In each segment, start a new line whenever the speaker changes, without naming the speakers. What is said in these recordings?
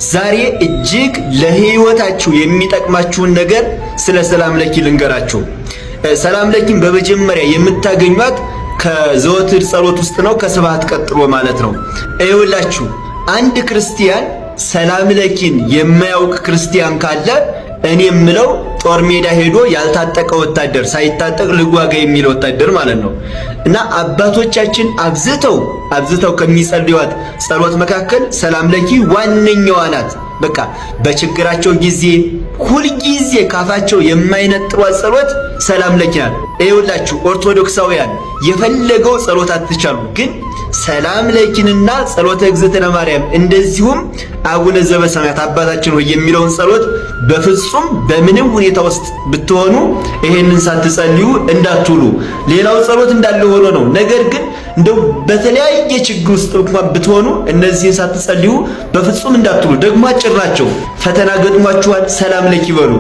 ዛሬ እጅግ ለህይወታችሁ የሚጠቅማችሁን ነገር ስለ ሰላም ለኪ ልንገራችሁ። ሰላም ለኪን በመጀመሪያ የምታገኙት ከዘወትር ጸሎት ውስጥ ነው፣ ከስብሐት ቀጥሎ ማለት ነው። ይኸውላችሁ አንድ ክርስቲያን ሰላም ለኪን የማያውቅ ክርስቲያን ካለ እኔ የምለው ጦር ሜዳ ሄዶ ያልታጠቀ ወታደር ሳይታጠቅ ልጓጋ የሚል ወታደር ማለት ነው። እና አባቶቻችን አብዝተው ከሚጸልዩት ጸሎት መካከል ሰላም ለኪ ዋነኛዋ ናት። በቃ በችግራቸው ጊዜ ሁሉ ጊዜ ካፋቸው የማይነጥሯት ጸሎት ሰላም ለኪ ናት። ይኸውላችሁ ኦርቶዶክሳውያን የፈለገው ጸሎት አትቻሉ፣ ግን ሰላም ለኪንና ጸሎተ እግዝእትነ ማርያም እንደዚሁም አቡነ ዘበሰማያት አባታችን ሆይ የሚለውን ጸሎት በፍጹም በምንም ሁኔታ ውስጥ ብትሆኑ ይሄንን ሳትጸልዩ እንዳትውሉ። ሌላው ጸሎት እንዳለ ሆኖ ነው። ነገር ግን እንደው በተለያየ ችግር ውስጥ እንኳን ብትሆኑ እነዚህን ሳትጸልዩ በፍጹም እንዳትውሉ። ደግሞ አጭር ናቸው። ፈተና ገጥሟችኋል፣ ሰላም ለኪ በሉ።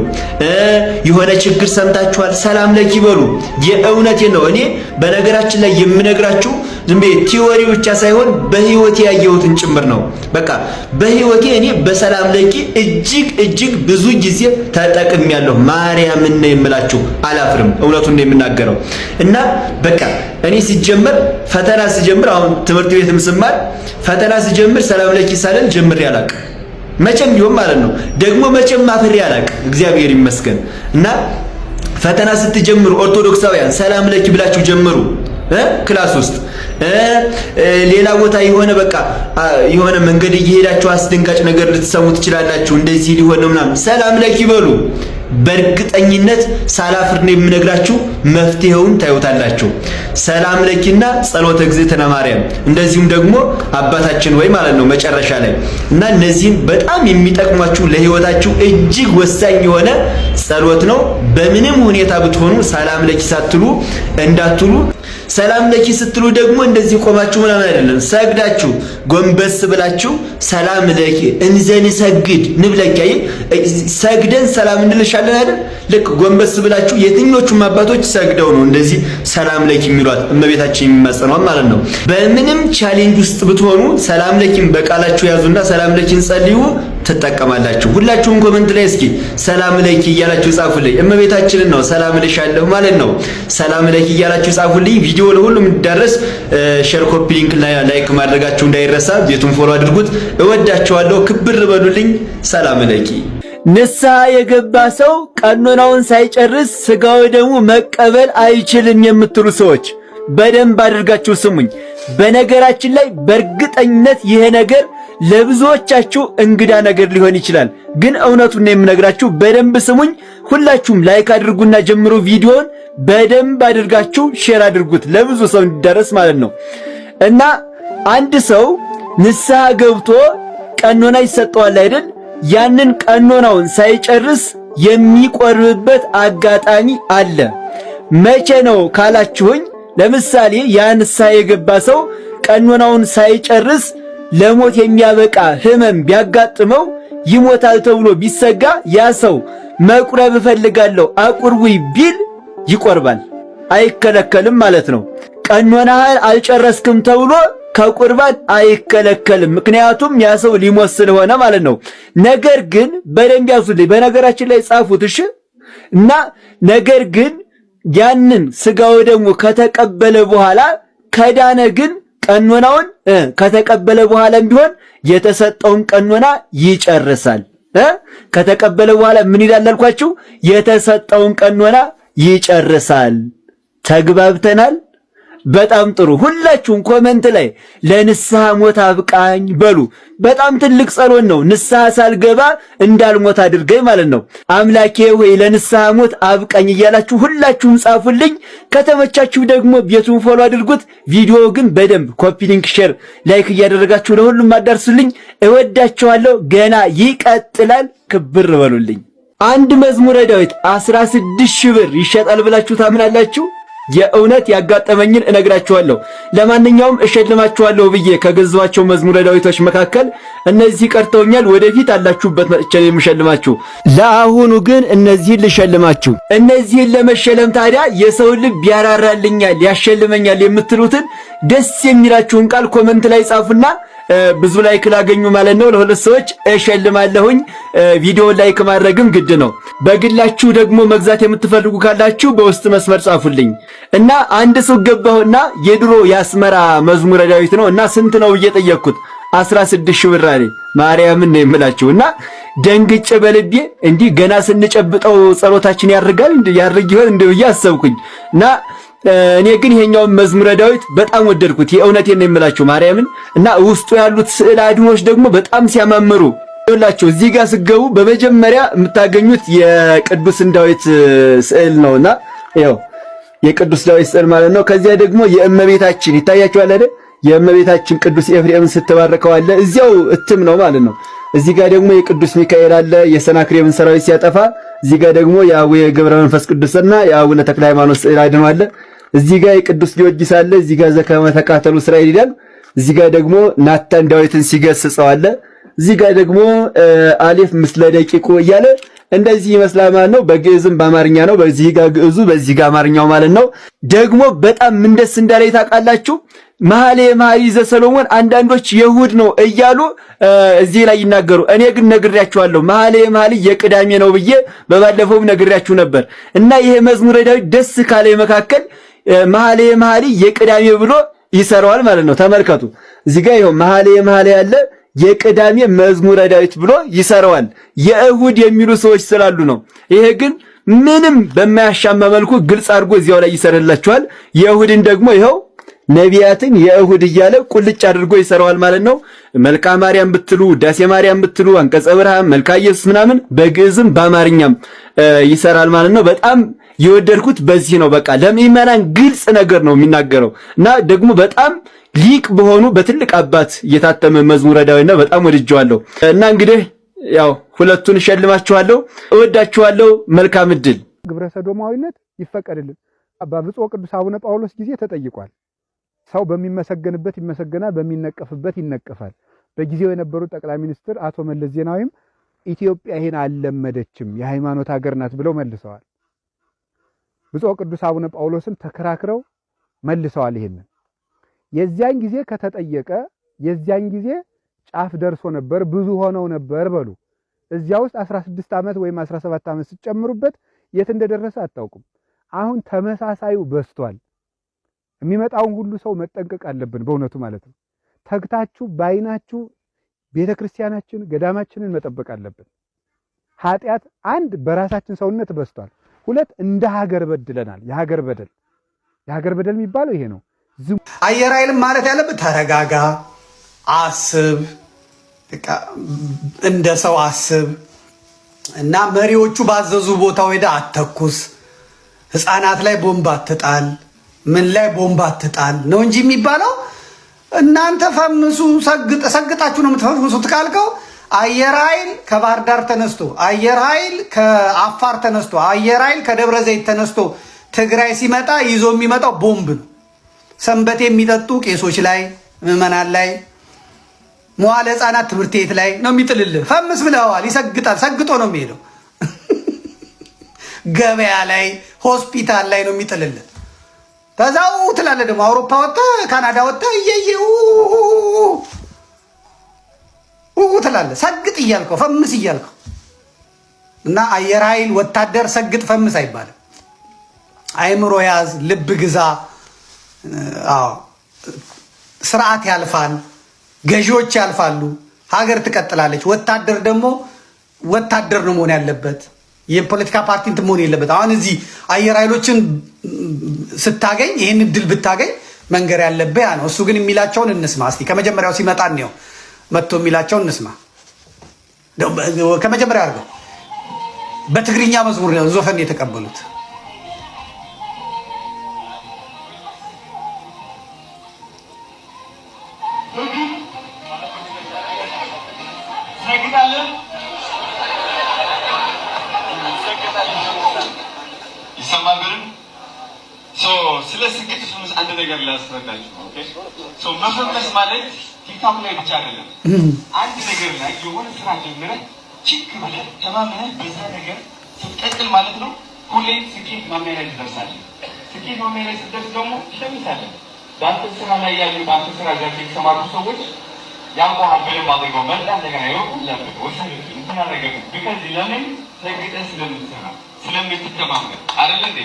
የሆነ ችግር ሰምታችኋል፣ ሰላም ለኪ በሉ። የእውነቴን ነው። እኔ በነገራችን ላይ የምነግራችሁ ዝም ብዬ ቲዎሪ ብቻ ሳይሆን በህይወቴ ያየሁትን ጭምር ነው። በቃ በህይወቴ እኔ በሰላም ለኪ እጅግ ብዙ ጊዜ ተጠቅሜያለሁ። ማርያምን ነው የምላችሁ፣ አላፍርም። እውነቱን ነው የምናገረው። እና በቃ እኔ ሲጀምር ፈተና ሲጀምር አሁን ትምህርት ቤትም ስማር ፈተና ሲጀምር ሰላም ለኪ ሳለን ጀምሬ አላውቅም። መቼም ቢሆን ማለት ነው። ደግሞ መቼም አፍሬ አላውቅም፣ እግዚአብሔር ይመስገን። እና ፈተና ስትጀምሩ ኦርቶዶክሳውያን ሰላም ለኪ ብላችሁ ጀምሩ። ክላስ ውስጥ ሌላ ቦታ የሆነ በቃ የሆነ መንገድ እየሄዳችሁ አስደንጋጭ ነገር ልትሰሙ ትችላላችሁ። እንደዚህ ሊሆን ነው ምናምን ሰላም ለኪ በሉ። በእርግጠኝነት ሳላፍር ነው የምነግራችሁ፣ መፍትሄውን ታዩታላችሁ። ሰላም ለኪና ጸሎተ እግዝእትነ ማርያም እንደዚሁም ደግሞ አባታችን ወይ ማለት ነው መጨረሻ ላይ እና እነዚህም በጣም የሚጠቅሟችሁ ለህይወታችሁ እጅግ ወሳኝ የሆነ ጸሎት ነው። በምንም ሁኔታ ብትሆኑ ሰላም ለኪ ሳትሉ እንዳትሉ። ሰላም ለኪ ስትሉ ደግሞ እንደዚህ ቆማችሁ ምናምን አይደለም፣ ሰግዳችሁ ጎንበስ ብላችሁ ሰላም ለኪ እንዘን ሰግድ ንብለኪ ሰግደን ሰላም እንልሻለን አይደል? ልክ ጎንበስ ብላችሁ የትኞቹም አባቶች ሰግደው ነው እንደዚህ ሰላም ለኪ የሚሏት እመቤታችን የሚማጸኗት ማለት ነው። በምንም ቻሌንጅ ውስጥ ብትሆኑ ሰላም ለኪን በቃላችሁ ያዙና ሰላም ለኪን ጸልዩ፣ ትጠቀማላችሁ። ሁላችሁም ኮሜንት ላይ እስኪ ሰላም ለኪ እያላችሁ ጻፉልኝ። እመቤታችንን ነው ሰላም ልሻለሁ ማለት ነው። ሰላም ለኪ እያላችሁ ጻፉልኝ። ቪዲዮ ለሁሉም እንዲዳረስ ሼር፣ ኮፒ ሊንክ፣ ላይክ ማድረጋችሁ እንዳይረሳ። ቤቱን ፎሎ አድርጉት። እወዳችኋለሁ። ክብር በሉልኝ። ሰላም ለኪ።
ንስሐ የገባ ሰው ቀኖናውን ሳይጨርስ ስጋው ደግሞ መቀበል አይችልም የምትሉ ሰዎች በደንብ አድርጋችሁ ስሙኝ። በነገራችን ላይ በእርግጠኝነት ይሄ ነገር ለብዙዎቻችሁ እንግዳ ነገር ሊሆን ይችላል፣ ግን እውነቱን ነው የምነግራችሁ። በደንብ ስሙኝ። ሁላችሁም ላይክ አድርጉና ጀምሩ። ቪዲዮውን በደንብ አድርጋችሁ ሼር አድርጉት ለብዙ ሰው እንዲደርስ ማለት ነው። እና አንድ ሰው ንስሐ ገብቶ ቀኖና ይሰጠዋል አይደል? ያንን ቀኖናውን ሳይጨርስ የሚቆርብበት አጋጣሚ አለ። መቼ ነው ካላችሁኝ፣ ለምሳሌ ያ ንስሐ የገባ ሰው ቀኖናውን ሳይጨርስ ለሞት የሚያበቃ ህመም ቢያጋጥመው ይሞታል ተብሎ ቢሰጋ ያ ሰው መቁረብ እፈልጋለሁ አቁርቡኝ ቢል ይቆርባል፣ አይከለከልም ማለት ነው። ቀኖናህን አልጨረስክም ተብሎ ከቁርባን አይከለከልም፣ ምክንያቱም ያ ሰው ሊሞት ስለሆነ ማለት ነው። ነገር ግን በደንብ ያዙልኝ፣ በነገራችን ላይ ጻፉት እሺ። እና ነገር ግን ያንን ስጋው ደግሞ ከተቀበለ በኋላ ከዳነ ግን ቀኖናውን ከተቀበለ በኋላም ቢሆን የተሰጠውን ቀኖና ይጨርሳል። ከተቀበለ በኋላ ምን ይላል አልኳችሁ? የተሰጠውን ቀኖና ይጨርሳል። ተግባብተናል? በጣም ጥሩ። ሁላችሁም ኮሜንት ላይ ለንስሐ ሞት አብቃኝ በሉ። በጣም ትልቅ ጸሎት ነው። ንስሐ ሳልገባ እንዳልሞት አድርገኝ ማለት ነው። አምላኬ ሆይ ለንስሐ ሞት አብቃኝ እያላችሁ ሁላችሁም ጻፉልኝ። ከተመቻችሁ ደግሞ ቤቱን ፎሎ አድርጉት። ቪዲዮ ግን በደንብ ኮፒ ሊንክ፣ ሼር፣ ላይክ እያደረጋችሁ ለሁሉም አዳርሱልኝ። እወዳችኋለሁ። ገና ይቀጥላል። ክብር በሉልኝ። አንድ መዝሙረ ዳዊት 16,000 ብር ይሸጣል ብላችሁ ታምናላችሁ? የእውነት ያጋጠመኝን እነግራችኋለሁ። ለማንኛውም እሸልማችኋለሁ ብዬ ከገዛኋቸው መዝሙረ ዳዊቶች መካከል እነዚህ ቀርተውኛል። ወደፊት አላችሁበት መጥቼ የምሸልማችሁ። ለአሁኑ ግን እነዚህን ልሸልማችሁ። እነዚህን ለመሸለም ታዲያ የሰው ልብ ያራራልኛል፣ ያሸልመኛል የምትሉትን ደስ የሚላችሁን ቃል ኮሜንት ላይ ጻፉና ብዙ ላይክ ላገኙ ማለት ነው ለሁለት ሰዎች እሸልማለሁኝ። ቪዲዮ ላይክ ማድረግም ግድ ነው። በግላችሁ ደግሞ መግዛት የምትፈልጉ ካላችሁ በውስጥ መስመር ጻፉልኝ እና አንድ ሰው ገባሁና የድሮ የአስመራ መዝሙረ ዳዊት ነው እና ስንት ነው እየጠየቅኩት 16 ሺህ ብር አለኝ። ማርያምን ነው የምላችሁና ደንግጬ በልቤ እንዲህ ገና ስንጨብጠው ጸሎታችን ያርጋል ያርግ ይሆን እንደው ያሰብኩኝ እና እኔ ግን ይሄኛውን መዝሙረ ዳዊት በጣም ወደድኩት። የእውነቴን ነው የምላችሁ ማርያምን እና ውስጡ ያሉት ስዕል አድኖች ደግሞ በጣም ሲያማምሩ ይላችሁ። እዚህ ጋር ስገቡ በመጀመሪያ የምታገኙት የቅዱስን ዳዊት ስዕል ነውና ያው የቅዱስ ዳዊት ስዕል ማለት ነው። ከዚያ ደግሞ የእመቤታችን ይታያችኋል አይደል? የእመቤታችን ቅዱስ ኤፍሬምን ስትባርከው አለ እዚያው እትም ነው ማለት ነው። እዚህ ጋር ደግሞ የቅዱስ ሚካኤል አለ የሰናክሬምን ሰራዊት ሲያጠፋ። እዚህ ጋር ደግሞ የአቡነ ገብረ መንፈስ ቅዱስና የአቡነ ተክለ ሃይማኖት ስዕል አድኖ አለ። እዚህ ጋር የቅዱስ ጊዮርጊስ አለ። እዚህ ጋር ዘከመ ተቃተሉ እስራኤል ይላል። እዚህ ጋር ደግሞ ናታን ዳዊትን ሲገስጸው አለ። እዚህ ጋር ደግሞ አሌፍ ምስለ ደቂቁ እያለ እንደዚህ ይመስላል ማለት ነው። በግዕዝም በአማርኛ ነው። በዚህ ጋር ግዕዙ በዚህ ጋር አማርኛው ማለት ነው። ደግሞ በጣም ምን ደስ እንዳለኝ ታውቃላችሁ? መኃልየ መኃልይ ዘሰሎሞን አንዳንዶች የእሑድ ነው እያሉ እዚህ ላይ ይናገሩ። እኔ ግን ነግሬያችኋለሁ መኃልየ መኃልይ የቅዳሜ ነው ብዬ በባለፈውም ነግሬያችሁ ነበር እና ይሄ መዝሙረ ዳዊት ደስ ካለ መካከል መኃልየ መኃልይ የቅዳሜ ብሎ ይሰራዋል ማለት ነው። ተመልከቱ እዚህ ጋር ይኸው መኃልየ መኃልይ ያለ የቅዳሜ መዝሙረ ዳዊት ብሎ ይሰራዋል። የእሑድ የሚሉ ሰዎች ስላሉ ነው። ይሄ ግን ምንም በማያሻማ መልኩ ግልጽ አድርጎ እዚያው ላይ ይሰራላችኋል። የእሑድን ደግሞ ይኸው ነቢያትን የእሑድ እያለ ቁልጭ አድርጎ ይሰራዋል ማለት ነው። መልካ ማርያም ብትሉ ዳሴ ማርያም ብትሉ አንቀጸ ብርሃን መልካ ኢየሱስ ምናምን በግዕዝም በአማርኛም ይሰራል ማለት ነው። በጣም የወደድኩት በዚህ ነው። በቃ ለምእመናን ግልጽ ነገር ነው የሚናገረው እና ደግሞ በጣም ሊቅ በሆኑ በትልቅ አባት የታተመ መዝሙረ ዳዊት ነው። በጣም ወድጄዋለሁ እና እንግዲህ ያው ሁለቱን እሸልማችኋለሁ። እወዳችኋለሁ። መልካም ዕድል።
ግብረ ሰዶማዊነት ይፈቀድልን። በብፁዕ ቅዱስ አቡነ ጳውሎስ ጊዜ ተጠይቋል። ሰው በሚመሰገንበት ይመሰገናል፣ በሚነቀፍበት ይነቀፋል። በጊዜው የነበሩት ጠቅላይ ሚኒስትር አቶ መለስ ዜናዊም ኢትዮጵያ ይሄን አልለመደችም የሃይማኖት ሀገር ናት ብለው መልሰዋል። ብፁዕ ቅዱስ አቡነ ጳውሎስም ተከራክረው መልሰዋል። ይሄንን የዚያን ጊዜ ከተጠየቀ የዚያን ጊዜ ጫፍ ደርሶ ነበር፣ ብዙ ሆነው ነበር በሉ። እዚያ ውስጥ 16 ዓመት ወይም 17 ዓመት ሲጨምሩበት የት እንደደረሰ አታውቁም። አሁን ተመሳሳዩ በስቷል። የሚመጣውን ሁሉ ሰው መጠንቀቅ አለብን በእውነቱ ማለት ነው። ተግታችሁ ባይናችሁ ቤተክርስቲያናችን ገዳማችንን መጠበቅ አለብን። ኃጢአት አንድ በራሳችን ሰውነት በስቷል፣ ሁለት እንደ ሀገር በድለናል። የሀገር በደል የሚባለው ይሄ ነው።
አየር ኃይልም ማለት ያለበት ተረጋጋ፣ አስብ፣ እንደ ሰው አስብ እና መሪዎቹ ባዘዙ ቦታ ሄደ አተኩስ፣ ህፃናት ላይ ቦምብ አትጣል፣ ምን ላይ ቦምብ አትጣል ነው እንጂ የሚባለው። እናንተ ፈምሱ፣ ሰግጣችሁ ነው የምትፈምሱት ካልከው አየር ኃይል ከባህር ዳር ተነስቶ፣ አየር ኃይል ከአፋር ተነስቶ፣ አየር ኃይል ከደብረ ዘይት ተነስቶ ትግራይ ሲመጣ ይዞ የሚመጣው ቦምብ ነው። ሰንበቴ የሚጠጡ ቄሶች ላይ፣ ምዕመናን ላይ፣ መዋለ ህፃናት ትምህርት ቤት ላይ ነው የሚጥልልህ። ፈምስ ብለዋል። ይሰግጣል። ሰግጦ ነው የሚሄደው። ገበያ ላይ፣ ሆስፒታል ላይ ነው የሚጥልልህ። ከዛው ትላለህ ደግሞ አውሮፓ ወጥተህ ካናዳ ወጥተህ እየየው ትላለህ። ሰግጥ እያልከው ፈምስ እያልከው እና አየር ኃይል ወታደር ሰግጥ ፈምስ አይባልም። አይምሮ ያዝ፣ ልብ ግዛ። ስርዓት ያልፋል፣ ገዢዎች ያልፋሉ፣ ሀገር ትቀጥላለች። ወታደር ደግሞ ወታደር ነው መሆን ያለበት። የፖለቲካ ፓርቲ እንትን መሆን የለበት። አሁን እዚህ አየር ኃይሎችን ስታገኝ ይህን እድል ብታገኝ መንገር ያለብህ ያ ነው። እሱ ግን የሚላቸውን እንስማ እስቲ። ከመጀመሪያው ሲመጣ ነው መጥቶ የሚላቸውን እንስማ። ከመጀመሪያ አድርገው በትግርኛ መዝሙር ነው ዞፈን የተቀበሉት።
ስለ ስግጥ አንድ ነገር ላስረዳችሁ። ኦኬ ሶ መፈመስ ማለት ቲክቶክ ላይ ብቻ አይደለም። አንድ ነገር ላይ የሆነ ስራ ጀምረህ ቺክ ማለት ተማምነህ በዛ ነገር ስትቀጥል ማለት ነው። ሁሌ ስኬት ማማያ ላይ ትደርሳለህ። ስኬት ማማያ ላይ ስትደርስ ደግሞ ትሸምታለህ። በአንተ ስራ ላይ ያሉ በአንተ ስራ ጋር የተሰማሩ ሰዎች ያንቆሃል በደንብ አድርገው መጣ እንደገና ይወቁላበት ወሰዱት እንትን አደረገበት ቢካዝ ለምን ሰግጠህ ስለምትሰራ ስለምትተማመን አይደል እንዴ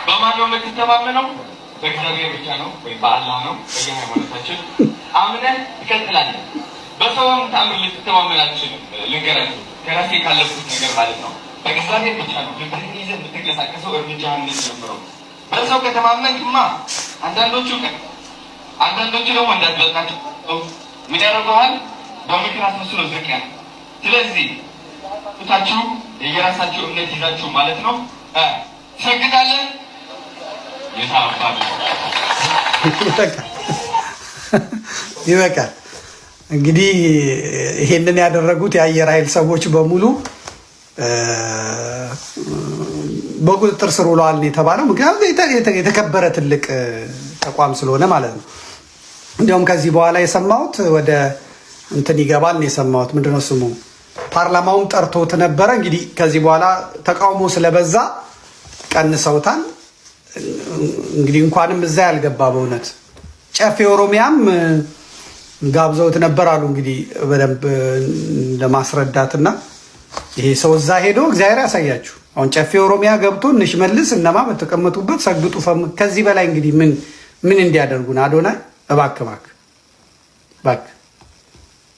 በማን ነው የምትተማመነው በእግዚአብሔር ብቻ ነው ወይ በአላህ ነው በየሃይማኖታችን አምነህ ትቀጥላለህ በሰውም ተአምር ልትተማመን አትችልም ልንገራችሁ ከራሴ ካለፉት ነገር ማለት ነው በእግዚአብሔር ብቻ ነው ልብህን ይዘህ የምትንቀሳቀሰው እርምጃህን የምትጀምረው በሰው ከተማመንክማ አንዳንዶቹ ደግሞ እንዳትበልጣቸው ምን ያደርገዋል በምክር አስመስሎ ዝቅ ያለ ስለዚህ ሁታችሁ የየራሳችሁ እምነት ይዛችሁ ማለት ነው ሰግዳለን የታባሉ
ይበቃል እንግዲህ ይሄንን ያደረጉት የአየር ኃይል ሰዎች በሙሉ በቁጥጥር ስር ውለዋል የተባለው ምክንያቱም የተከበረ ትልቅ ተቋም ስለሆነ ማለት ነው እንዲያውም ከዚህ በኋላ የሰማሁት ወደ እንትን ይገባል ነው የሰማሁት ምንድነው ስሙ ፓርላማውም ጠርቶት ነበረ እንግዲህ ከዚህ በኋላ ተቃውሞ ስለበዛ ቀንሰውታል እንግዲህ እንኳንም እዛ ያልገባ በእውነት ጨፌ ኦሮሚያም ጋብዘውት ነበር አሉ እንግዲህ በደንብ ለማስረዳትና ይሄ ሰው እዛ ሄዶ እግዚአብሔር ያሳያችሁ አሁን ጨፌ ኦሮሚያ ገብቶ እንሽመልስ እነማ በተቀመጡበት ሰግጡ ከዚህ በላይ እንግዲህ ምን እንዲያደርጉን አዶናይ እባክህ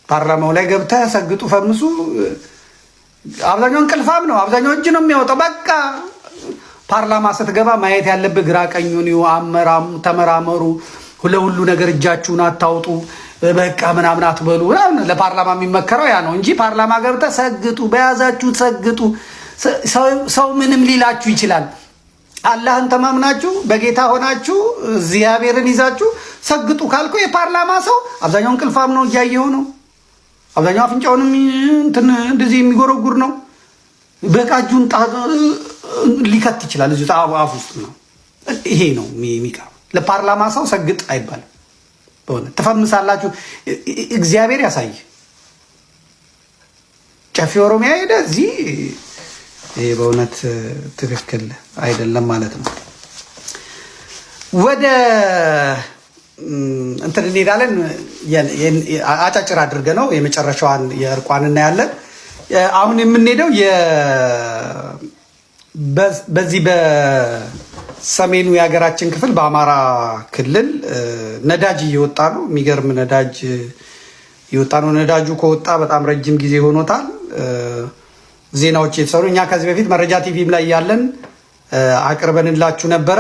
ፓርላማው ላይ ገብተህ ሰግጡ ፈምሱ አብዛኛው እንቅልፋም ነው አብዛኛው እጅ ነው የሚያወጣው በቃ ፓርላማ ስትገባ ማየት ያለብህ ግራ ቀኙን አመራም ተመራመሩ ሁሉ ነገር እጃችሁን አታውጡ በቃ ምናምን አትበሉ ለፓርላማ የሚመከረው ያ ነው እንጂ ፓርላማ ገብተህ ሰግጡ በያዛችሁ ሰግጡ ሰው ምንም ሊላችሁ ይችላል አላህን ተማምናችሁ በጌታ ሆናችሁ እግዚአብሔርን ይዛችሁ ሰግጡ ካልኩ የፓርላማ ሰው አብዛኛው እንቅልፋም ነው እያየው ነው አብዛኛው አፍንጫውንም እንትን እንደዚህ የሚጎረጉር ነው በቃጁን ሊከት ይችላል እዚህ አፍ ውስጥ ነው ይሄ ነው የሚቀር ለፓርላማ ሰው ሰግጥ አይባልም በእውነት ተፈምሳላችሁ እግዚአብሔር ያሳይ ጨፌ ኦሮሚያ ሄደ እዚህ ይሄ በእውነት ትክክል አይደለም ማለት ነው ወደ እንትን እንሄዳለን አጫጭር አድርገ ነው የመጨረሻዋን የእርቋን እናያለን አሁን የምንሄደው በዚህ በሰሜኑ የሀገራችን ክፍል በአማራ ክልል ነዳጅ እየወጣ ነው የሚገርም ነዳጅ እየወጣ ነው ነዳጁ ከወጣ በጣም ረጅም ጊዜ ሆኖታል ዜናዎች የተሰሩ እኛ ከዚህ በፊት መረጃ ቲቪም ላይ ያለን አቅርበንላችሁ ነበረ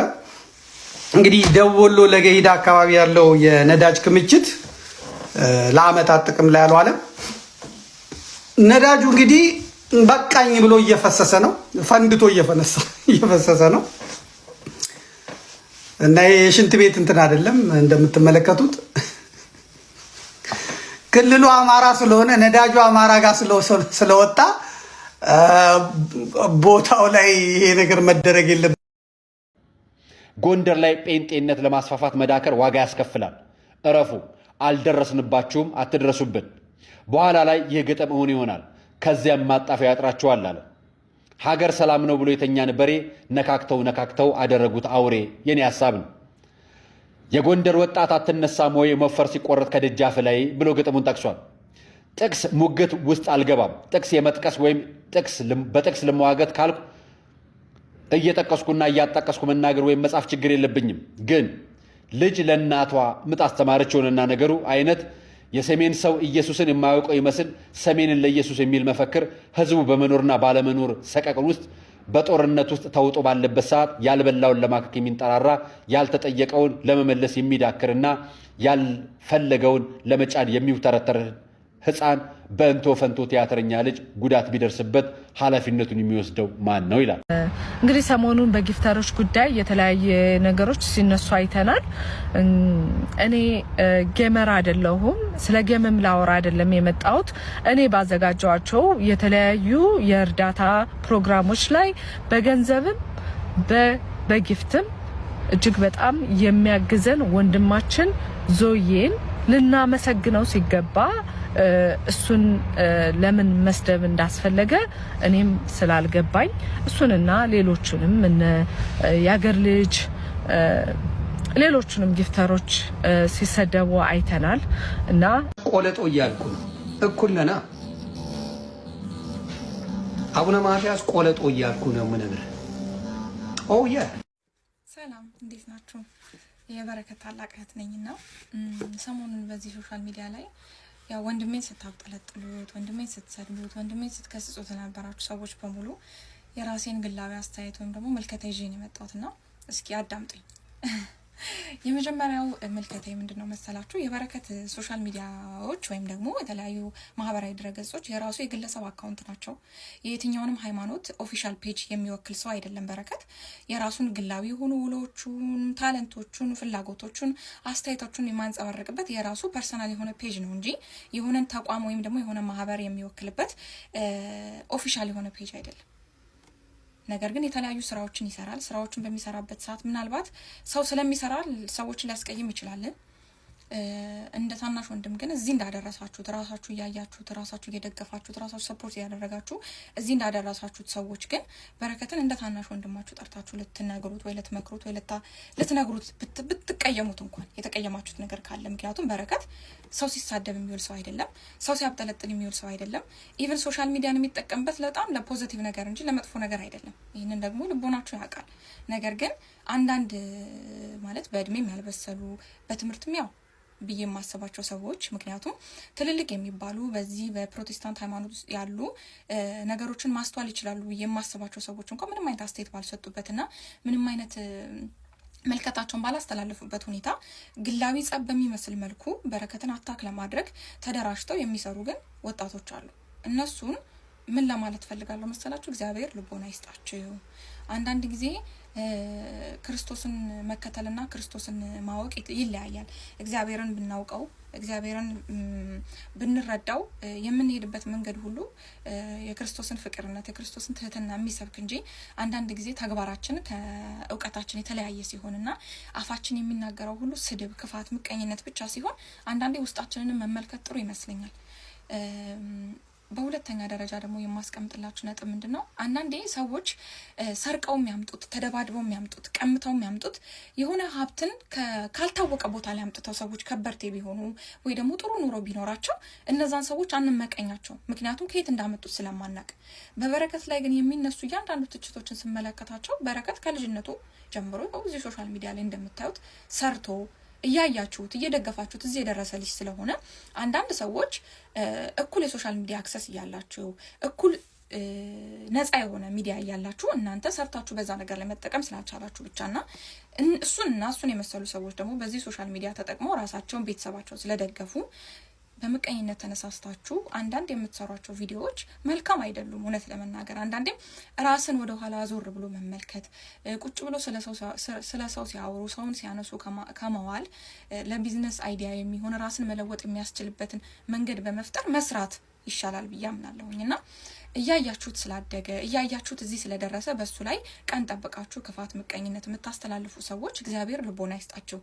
እንግዲህ ደቡብ ወሎ ለገሂዳ አካባቢ ያለው የነዳጅ ክምችት ለአመታት ጥቅም ላይ ያለው አለ ነዳጁ እንግዲህ በቃኝ ብሎ እየፈሰሰ ነው ፈንድቶ እየፈሰሰ ነው እና የሽንት ቤት እንትን አይደለም እንደምትመለከቱት ክልሉ አማራ ስለሆነ ነዳጁ አማራ ጋር ስለወጣ ቦታው ላይ ይሄ ነገር መደረግ የለም
ጎንደር ላይ ጴንጤነት ለማስፋፋት መዳከር ዋጋ ያስከፍላል እረፉ አልደረስንባችሁም አትድረሱብን በኋላ ላይ ይህ ግጥም እውን ይሆናል ከዚያም ማጣፊያ ያጥራችኋል አለ ሀገር ሰላም ነው ብሎ የተኛን በሬ ነካክተው አደረጉት አውሬ የኔ ሐሳብ ነው የጎንደር ወጣት አትነሳም ወይ መፈር ሲቆረጥ ከደጃፍ ላይ ብሎ ግጥሙን ጠቅሷል ጥቅስ ሙግት ውስጥ አልገባም ጥቅስ የመጥቀስ ወይም በጥቅስ ለመዋገት ካልኩ እየጠቀስኩና እያጣቀስኩ መናገር ወይም መጻፍ ችግር የለብኝም ግን ልጅ ለእናቷ ምጥ አስተማረችውንና ነገሩ አይነት የሰሜን ሰው ኢየሱስን የማያውቀው ይመስል ሰሜንን ለኢየሱስ የሚል መፈክር ህዝቡ በመኖርና ባለመኖር ሰቀቀን ውስጥ በጦርነት ውስጥ ተውጦ ባለበት ሰዓት ያልበላውን ለማከክ የሚንጠራራ ያልተጠየቀውን ለመመለስ የሚዳክርና ያልፈለገውን ለመጫን የሚውተረተር ህፃን በእንቶ ፈንቶ ቲያትረኛ ልጅ ጉዳት ቢደርስበት ኃላፊነቱን የሚወስደው ማን ነው ይላል
እንግዲህ ሰሞኑን በጊፍተሮች ጉዳይ የተለያየ ነገሮች ሲነሱ አይተናል እኔ ጌመር አይደለሁም ስለ ጌምም ላወራ አይደለም የመጣሁት እኔ ባዘጋጀዋቸው የተለያዩ የእርዳታ ፕሮግራሞች ላይ በገንዘብም በጊፍትም እጅግ በጣም የሚያግዘን ወንድማችን ዞዬን ልናመሰግነው ሲገባ እሱን ለምን መስደብ እንዳስፈለገ እኔም ስላልገባኝ እሱንና ሌሎችንም ያገር ልጅ ሌሎቹንም ጊፍተሮች ሲሰደቡ አይተናል እና
ቆለጦ እያልኩ ነው። እኩል ነና አቡነ ማትያስ ቆለጦ እያልኩ ነው የምነግርህ።
ሰላም እንዴት ናችሁ? የበረከት ታላቅ እህት ነኝና ሰሞኑን በዚህ ሶሻል ሚዲያ ላይ ያው ወንድሜን ስታብጠለጥሉት፣ ወንድሜን ስትሰድቡት፣ ወንድሜን ስትከስጹት የነበራችሁ ሰዎች በሙሉ የራሴን ግላዊ አስተያየት ወይም ደግሞ መልከታ ይዤ ነው የመጣሁትና እስኪ አዳምጡኝ። የመጀመሪያው ምልከታ ምንድነው መሰላችሁ? የበረከት ሶሻል ሚዲያዎች ወይም ደግሞ የተለያዩ ማህበራዊ ድረገጾች የራሱ የግለሰብ አካውንት ናቸው። የየትኛውንም ሃይማኖት ኦፊሻል ፔጅ የሚወክል ሰው አይደለም። በረከት የራሱን ግላዊ የሆኑ ውሎቹን፣ ታለንቶቹን፣ ፍላጎቶቹን፣ አስተያየቶቹን የማንጸባረቅበት የራሱ ፐርሰናል የሆነ ፔጅ ነው እንጂ የሆነን ተቋም ወይም ደግሞ የሆነ ማህበር የሚወክልበት ኦፊሻል የሆነ ፔጅ አይደለም። ነገር ግን የተለያዩ ስራዎችን ይሰራል። ስራዎችን በሚሰራበት ሰዓት ምናልባት ሰው ስለሚሰራ ሰዎችን ሊያስቀይም ይችላል። እንደ ታናሽ ወንድም ግን እዚህ እንዳደረሳችሁት ራሳችሁ እያያችሁት፣ ራሳችሁ እየደገፋችሁት፣ ራሳችሁ ሰፖርት እያደረጋችሁ እዚህ እንዳደረሳችሁት ሰዎች ግን በረከትን እንደ ታናሽ ወንድማችሁ ጠርታችሁ ልትነግሩት ወይ ልትመክሩት ወይ ልትነግሩት ብትቀየሙት እንኳን የተቀየማችሁት ነገር ካለ፣ ምክንያቱም በረከት ሰው ሲሳደብ የሚውል ሰው አይደለም። ሰው ሲያብጠለጥል የሚውል ሰው አይደለም። ኢቭን ሶሻል ሚዲያን የሚጠቀምበት በጣም ለፖዚቲቭ ነገር እንጂ ለመጥፎ ነገር አይደለም። ይህንን ደግሞ ልቦናችሁ ያውቃል። ነገር ግን አንዳንድ ማለት በእድሜም ያልበሰሉ በትምህርትም ያው ብዬ የማስባቸው ሰዎች፣ ምክንያቱም ትልልቅ የሚባሉ በዚህ በፕሮቴስታንት ሃይማኖት ውስጥ ያሉ ነገሮችን ማስተዋል ይችላሉ ብዬ የማስባቸው ሰዎች እንኳን ምንም አይነት አስተያየት ባልሰጡበትና ምንም አይነት መልከታቸውን ባላስተላለፉበት ሁኔታ ግላዊ ጸብ በሚመስል መልኩ በረከትን አታክ ለማድረግ ተደራጅተው የሚሰሩ ግን ወጣቶች አሉ። እነሱን ምን ለማለት ፈልጋለሁ መሰላችሁ? እግዚአብሔር ልቦና ይስጣችሁ። አንዳንድ ጊዜ ክርስቶስን መከተልና ክርስቶስን ማወቅ ይለያያል። እግዚአብሔርን ብናውቀው፣ እግዚአብሔርን ብንረዳው የምንሄድበት መንገድ ሁሉ የክርስቶስን ፍቅርነት የክርስቶስን ትህትና የሚሰብክ እንጂ አንዳንድ ጊዜ ተግባራችን ከእውቀታችን የተለያየ ሲሆንና አፋችን የሚናገረው ሁሉ ስድብ፣ ክፋት፣ ምቀኝነት ብቻ ሲሆን አንዳንዴ ውስጣችንን መመልከት ጥሩ ይመስለኛል። በሁለተኛ ደረጃ ደግሞ የማስቀምጥላችሁ ነጥብ ምንድነው? አንዳንዴ ሰዎች ሰርቀው የሚያምጡት፣ ተደባድበው የሚያምጡት፣ ቀምተው የሚያምጡት የሆነ ሀብትን ካልታወቀ ቦታ ላይ አምጥተው ሰዎች ከበርቴ ቢሆኑ ወይ ደግሞ ጥሩ ኑሮ ቢኖራቸው እነዛን ሰዎች አንመቀኛቸው፣ ምክንያቱም ከየት እንዳመጡት ስለማናቅ። በበረከት ላይ ግን የሚነሱ እያንዳንዱ ትችቶችን ስመለከታቸው በረከት ከልጅነቱ ጀምሮ በዚህ ሶሻል ሚዲያ ላይ እንደምታዩት ሰርቶ እያያችሁት እየደገፋችሁት እዚህ የደረሰ ልጅ ስለሆነ አንዳንድ ሰዎች እኩል የሶሻል ሚዲያ አክሰስ እያላችሁ እኩል ነፃ የሆነ ሚዲያ እያላችሁ እናንተ ሰርታችሁ በዛ ነገር ላይ መጠቀም ስላልቻላችሁ ብቻና እሱን የመሰሉ ሰዎች ደግሞ በዚህ ሶሻል ሚዲያ ተጠቅመው ራሳቸውን ቤተሰባቸውን ስለደገፉ በምቀኝነት ተነሳስታችሁ አንዳንድ የምትሰሯቸው ቪዲዮዎች መልካም አይደሉም። እውነት ለመናገር አንዳንዴም ራስን ወደ ኋላ ዞር ብሎ መመልከት፣ ቁጭ ብሎ ስለሰው ሲያወሩ ሰውን ሲያነሱ ከመዋል ለቢዝነስ አይዲያ የሚሆን ራስን መለወጥ የሚያስችልበትን መንገድ በመፍጠር መስራት ይሻላል ብዬ አምናለሁኝና እያያችሁት ስላደገ እያያችሁት እዚህ ስለደረሰ በሱ ላይ ቀን ጠብቃችሁ ክፋት፣ ምቀኝነት የምታስተላልፉ ሰዎች እግዚአብሔር ልቦና ይስጣችሁ።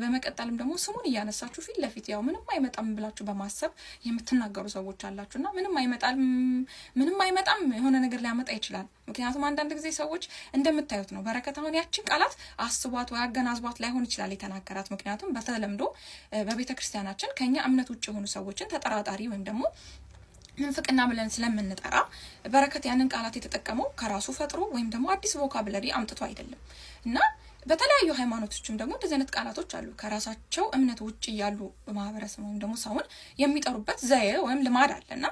በመቀጠልም ደግሞ ስሙን እያነሳችሁ ፊት ለፊት ያው ምንም አይመጣም ብላችሁ በማሰብ የምትናገሩ ሰዎች አላችሁና ምንም አይመጣም የሆነ ነገር ሊያመጣ ይችላል። ምክንያቱም አንዳንድ ጊዜ ሰዎች እንደምታዩት ነው። በረከት አሁን ያችን ቃላት አስቧት ወይ አገናዝቧት ላይሆን ይችላል የተናገራት። ምክንያቱም በተለምዶ በቤተክርስቲያናችን ከኛ እምነት ውጭ የሆኑ ሰዎችን ተጠራጣሪ ወይም ደግሞ ምንፍቅና ብለን ስለምንጠራ በረከት ያንን ቃላት የተጠቀመው ከራሱ ፈጥሮ ወይም ደግሞ አዲስ ቮካብለሪ አምጥቶ አይደለም። እና በተለያዩ ሃይማኖቶችም ደግሞ እንደዚህ አይነት ቃላቶች አሉ። ከራሳቸው እምነት ውጭ ያሉ ማህበረሰብ ወይም ደግሞ ሰውን የሚጠሩበት ዘዬ ወይም ልማድ አለና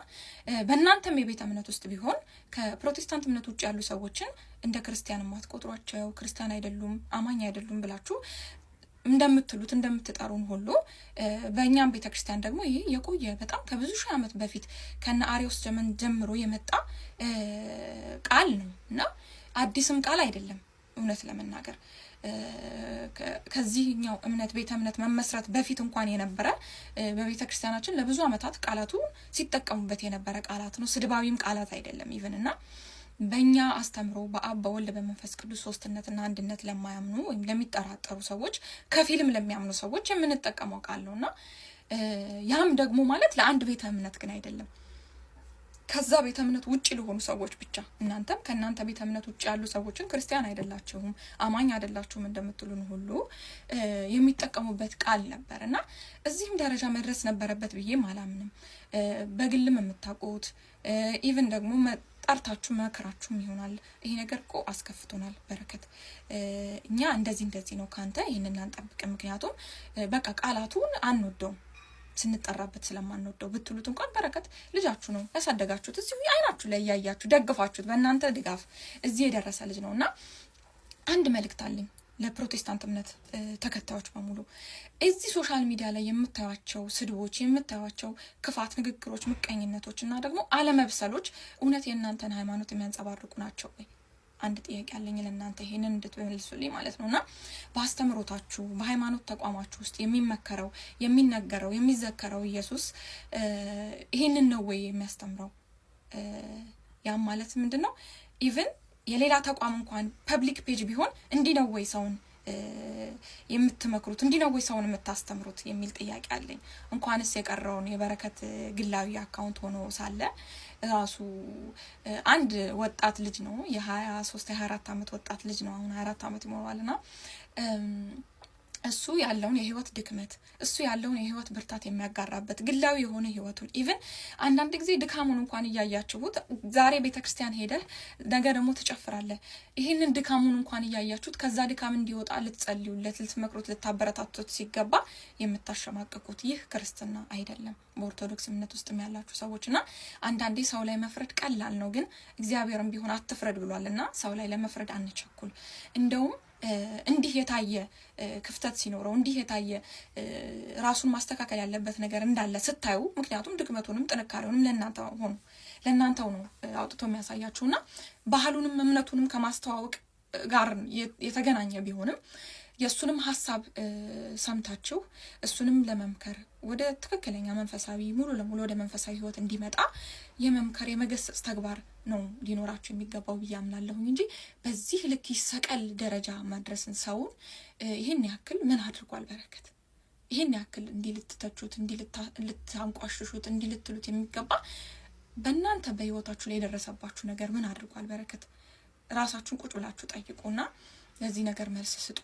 በእናንተም የቤተ እምነት ውስጥ ቢሆን ከፕሮቴስታንት እምነት ውጭ ያሉ ሰዎችን እንደ ክርስቲያን ማትቆጥሯቸው፣ ክርስቲያን አይደሉም፣ አማኝ አይደሉም ብላችሁ እንደምትጠሩን ሁሉ በእኛም ቤተክርስቲያን ደግሞ ይሄ የቆየ በጣም ከብዙ ሺህ ዓመት በፊት ከነ አሪዮስ ዘመን ጀምሮ የመጣ ቃል ነው እና አዲስም ቃል አይደለም። እውነት ለመናገር ከዚህኛው እምነት ቤተ እምነት መመስረት በፊት እንኳን የነበረ በቤተክርስቲያናችን ለብዙ ዓመታት ቃላቱ ሲጠቀሙበት የነበረ ቃላት ነው። ስድባዊም ቃላት አይደለም ኢቭን እና በእኛ አስተምሮ በአብ በወልድ በመንፈስ ቅዱስ ሶስትነትና አንድነት ለማያምኑ ወይም ለሚጠራጠሩ ሰዎች ከፊልም ለሚያምኑ ሰዎች የምንጠቀመው ቃል ነውና ያም ደግሞ ማለት ለአንድ ቤተ እምነት ግን አይደለም። ከዛ ቤተ እምነት ውጪ ለሆኑ ሰዎች ብቻ እናንተም ከእናንተ ቤተ እምነት ውጪ ያሉ ሰዎችን ክርስቲያን አይደላችሁም አማኝ አይደላችሁም እንደምትሉን ሁሉ የሚጠቀሙበት ቃል ነበርና እዚህም ደረጃ መድረስ ነበረበት ብዬ አላምንም። በግልም የምታውቁት ኢቭን ደግሞ ጠርታችሁ መከራችሁም ይሆናል ይሄ ነገር እኮ አስከፍቶናል በረከት እኛ እንደዚህ ነው ካንተ ይሄንን አንጠብቅ ምክንያቱም በቃ ቃላቱን አንወደውም ስንጠራበት ስለማንወደው ብትሉት እንኳን በረከት ልጃችሁ ነው ያሳደጋችሁት እዚሁ አይናችሁ ላይ ያያችሁ ደግፋችሁት በእናንተ ድጋፍ እዚህ የደረሰ ልጅ ነውና አንድ መልእክት አለኝ ለፕሮቴስታንት እምነት ተከታዮች በሙሉ እዚህ ሶሻል ሚዲያ ላይ የምታዩቸው ስድቦች የምታዩቸው ክፋት ንግግሮች ምቀኝነቶች እና ደግሞ አለመብሰሎች እውነት የእናንተን ሃይማኖት የሚያንጸባርቁ ናቸው ወይ? አንድ ጥያቄ አለኝ ለእናንተ ይሄንን እንድትመልሱልኝ ማለት ነውና በአስተምሮታችሁ በሃይማኖት ተቋማችሁ ውስጥ የሚመከረው የሚነገረው የሚዘከረው ኢየሱስ ይሄንን ነው ወይ የሚያስተምረው? ያም ማለት ምንድነው ኢቭን የሌላ ተቋም እንኳን ፐብሊክ ፔጅ ቢሆን እንዲህ ነው ወይ ሰውን የምትመክሩት እንዲህ ነው ወይ ሰውን የምታስተምሩት የሚል ጥያቄ አለኝ። እንኳንስ የቀረውን የበረከት ግላዊ አካውንት ሆኖ ሳለ ራሱ አንድ ወጣት ልጅ ነው የ23 24 አመት ወጣት ልጅ ነው አሁን 24 አመት ይሞላልና እሱ ያለውን የህይወት ድክመት እሱ ያለውን የህይወት ብርታት የሚያጋራበት ግላዊ የሆነ ህይወቱን ኢቭን አንዳንድ ጊዜ ድካሙን እንኳን እያያችሁት ዛሬ ቤተክርስቲያን ሄደ ነገ ደግሞ ትጨፍራለህ ይሄንን ድካሙን እንኳን እያያችሁት ከዛ ድካም እንዲወጣ ልትጸልዩለት ልትመክሩት ልታበረታቱት ሲገባ የምታሸማቀቁት ይህ ክርስትና አይደለም። በኦርቶዶክስ እምነት ውስጥ ያላችሁ ሰዎችና አንዳንዴ ሰው ላይ መፍረድ ቀላል ነው ግን እግዚአብሔርም ቢሆን አትፍረድ ብሏልና ሰው ላይ ለመፍረድ አንቸኩል። እንደውም እንዲህ የታየ ክፍተት ሲኖረው እንዲህ የታየ ራሱን ማስተካከል ያለበት ነገር እንዳለ ስታዩ ምክንያቱም ድክመቱንም ጥንካሬውንም ለእናንተው ነው አውጥቶ የሚያሳያችሁና ባህሉንም እምነቱንም ከማስተዋወቅ ጋር የተገናኘ ቢሆንም የሱንም ሐሳብ ሰምታችሁ እሱንም ለመምከር ወደ ትክክለኛ መንፈሳዊ ሙሉ ለሙሉ ወደ መንፈሳዊ ህይወት እንዲመጣ የመምከር የመገሰጽ ተግባር ነው ሊኖራችሁ የሚገባው ብያምናለሁ እንጂ በዚህ ልክ ይሰቀል ደረጃ ማድረስን ሰው ይሄን ያክል ምን አድርጓል በረከት ይሄን ያክል እንዲልትተቹት እንዲልታንቋሽሹት እንዲልትሉት የሚገባ በእናንተ በህይወታችሁ ላይ የደረሰባችሁ ነገር ምን አድርጓል በረከት ራሳችሁን ቁጭ ብላችሁ ጠይቁና ለዚህ ነገር መልስ ስጡ።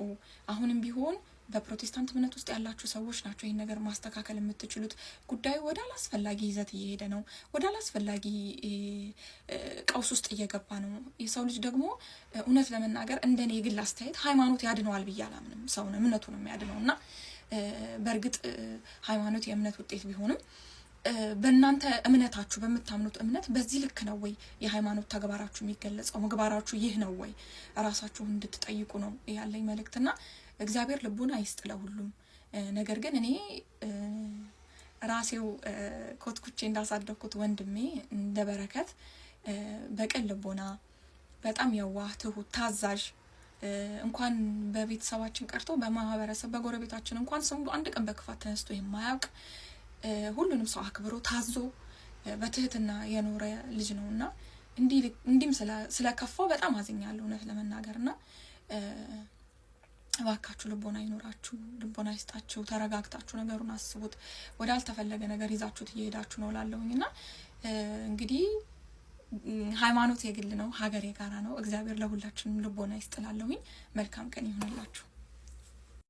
አሁንም ቢሆን በፕሮቴስታንት እምነት ውስጥ ያላችሁ ሰዎች ናቸው ይሄን ነገር ማስተካከል የምትችሉት። ጉዳዩ ወደ አላስፈላጊ ይዘት እየሄደ ነው፣ ወደ አላስፈላጊ ቀውስ ውስጥ እየገባ ነው። የሰው ልጅ ደግሞ እውነት ለመናገር እንደኔ የግል አስተያየት ሃይማኖት ያድነዋል ብዬ አላምንም። ሰው ነው እምነቱ ነው የሚያድነውና በእርግጥ ሃይማኖት የእምነት ውጤት ቢሆንም በእናንተ እምነታችሁ በመታምኑት እምነት በዚህ ልክ ነው ወይ የሃይማኖት ተግባራችሁ የሚገለጸው ምግባራችሁ ይህ ነው ወይ ራሳችሁን እንድትጠይቁ ነው ያለኝ መልእክትና እግዚአብሔር ልቦና ይስጥ ለሁሉም። ነገር ግን እኔ ራሴው ኮትኩቼ እንዳሳደኩት ወንድሜ እንደ በረከት በቀል ልቦና በጣም የዋህ ትሁት ታዛዥ እንኳን በቤተሰባችን ቀርቶ በማህበረሰብ በጎረቤታችን እንኳን ስሙ አንድ ቀን በክፋት ተነስቶ የማያውቅ ሁሉንም ሰው አክብሮ ታዞ በትህትና የኖረ ልጅ ነውና እንዲም ስለከፋው በጣም አዝኛለሁ እውነት ለመናገርና እባካችሁ ልቦና ይኖራችሁ ልቦና ይስጣችሁ ተረጋግታችሁ ነገሩን አስቡት። ወዳልተፈለገ ነገር ይዛችሁት እየሄዳችሁ ነው ላለሁኝና እንግዲህ ሃይማኖት የግል ነው ሀገር የጋራ ነው። እግዚአብሔር ለሁላችንም ልቦና ይስጥላለሁኝ። መልካም ቀን ይሁንላችሁ።